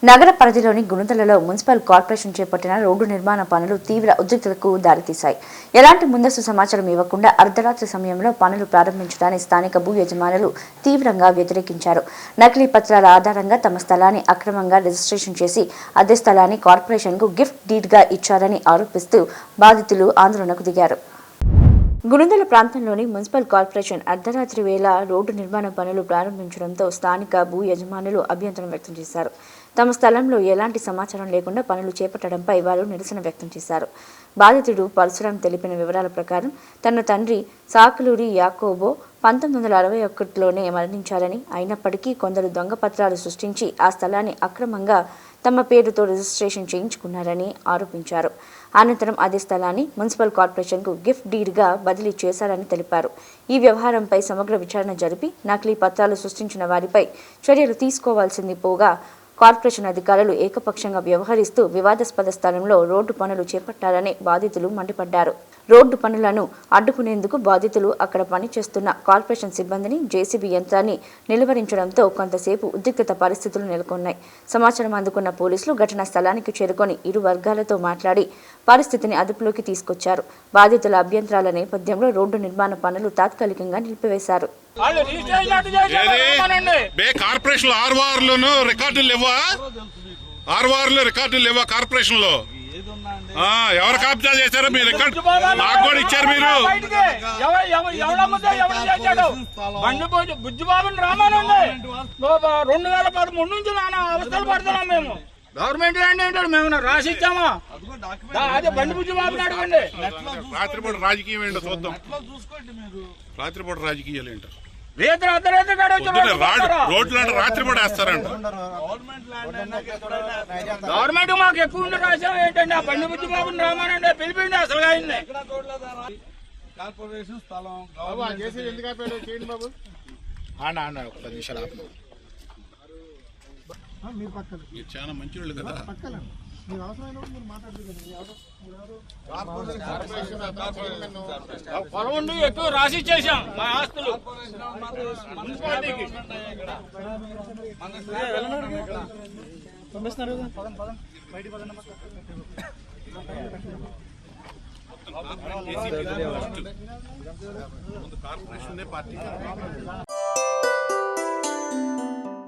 నగర పరిధిలోని గుణదలలో municipal corporation చేపట్టిన రోడ్డు నిర్మాణ పనులు తీవ్ర ఉద్రిక్తతకు దారితీశాయి. ఎలాంటి ముందస్తు సమాచారం ఇవ్వకుండా అర్ధరాత్రి సమయంలో పనులు ప్రారంభించడాన్ని స్థానిక భూ యజమానులు తీవ్రంగా వ్యతిరేకించారు. నకిలీ పత్రాల ఆధారంగా తమ స్థలాన్ని అక్రమంగా రిజిస్ట్రేషన్ చేసి అదే స్థలాన్ని కార్పొరేషన్కు గిఫ్ట్ డీడ్గా ఇచ్చారని ఆరోపిస్తూ బాధితులు ఆందోళనకు దిగారు. గుణదల ప్రాంతంలోని మున్సిపల్ కార్పొరేషన్ అర్ధరాత్రి వేళ రోడ్డు నిర్మాణ పనులు ప్రారంభించడంతో స్థానిక భూ యజమానులు అభ్యంతరం వ్యక్తం చేశారు. తమ స్థలంలో ఎలాంటి సమాచారం లేకుండా పనులు చేపట్టడంపై వారు నిరసన వ్యక్తం చేశారు. బాధితుడు పరశురాం తెలిపిన వివరాల ప్రకారం తన తండ్రి సాకలూరి యాకోబో 1961లోనే మరణించారని, అయినప్పటికీ కొందరు దొంగ పత్రాలు సృష్టించి ఆ స్థలాన్ని అక్రమంగా తమ పేరుతో రిజిస్ట్రేషన్ చేయించుకున్నారని ఆరోపించారు. అనంతరం అదే స్థలాన్ని మున్సిపల్ కార్పొరేషన్కు గిఫ్ట్ డీడ్గా బదిలీ చేశారని తెలిపారు. ఈ వ్యవహారంపై సమగ్ర విచారణ జరిపి నకిలీ పత్రాలు సృష్టించిన వారిపై చర్యలు తీసుకోవాల్సింది పోగా కార్పొరేషన్ అధికారులు ఏకపక్షంగా వ్యవహరిస్తూ వివాదాస్పద స్థలంలో రోడ్డు పనులు చేపట్టారని బాధితులు మండిపడ్డారు. రోడ్డు పనులను అడ్డుకునేందుకు బాధితులు అక్కడ పనిచేస్తున్న కార్పొరేషన్ సిబ్బందిని జేసీబీ యంత్రాన్ని నిలువరించడంతో కొంతసేపు ఉద్రిక్తత పరిస్థితులు నెలకొన్నాయి. సమాచారం అందుకున్న పోలీసులు ఘటనా స్థలానికి చేరుకొని ఇరు వర్గాలతో మాట్లాడి పరిస్థితిని అదుపులోకి తీసుకొచ్చారు. బాధితుల అభ్యంతరాల నేపథ్యంలో రోడ్డు నిర్మాణ పనులు తాత్కాలికంగా నిలిపివేశారు. కార్పొరేషన్ రికార్డులు లేవా కార్పొరేషన్ లో ఎవరు కబ్జా చేశారో మీరు రికార్డు నాకు కూడా ఇచ్చారు. మీరు బుజ్జిబాబుని రామానండి 2013 నుంచి నానా అవస్థలు పడుతున్నాం మేము. గవర్నమెంట్ ల్యాండ్ ఏంటో మేము రాసి ఇచ్చామా? అదే బండి బుజ్జిబాబుని అడగండి. రాత్రిపూట రాజకీయం ఏంటో చూద్దాం. రాత్రిపూట రాజకీయాలు ఏంటో రోడ్లు అంటే రాత్రిపూట వేస్తారంట. గవర్నమెంట్ మాకు ఎక్కువ ఉండి రాసాం ఏంటండి? ఆ బండి బుజ్జిబాబుని రామానండి పిలిపిండి అసలు అయింది. కార్పొరేషన్ స్థలం చేయండి బాబు. 10 నిమిషాలు మీరు చాలా మంచి వాళ్ళు కదా. పొలం ఎక్కువ రాసి ఇచ్చేసాం మా ఆస్తులు మున్సిపాలిటీకి. Corporation party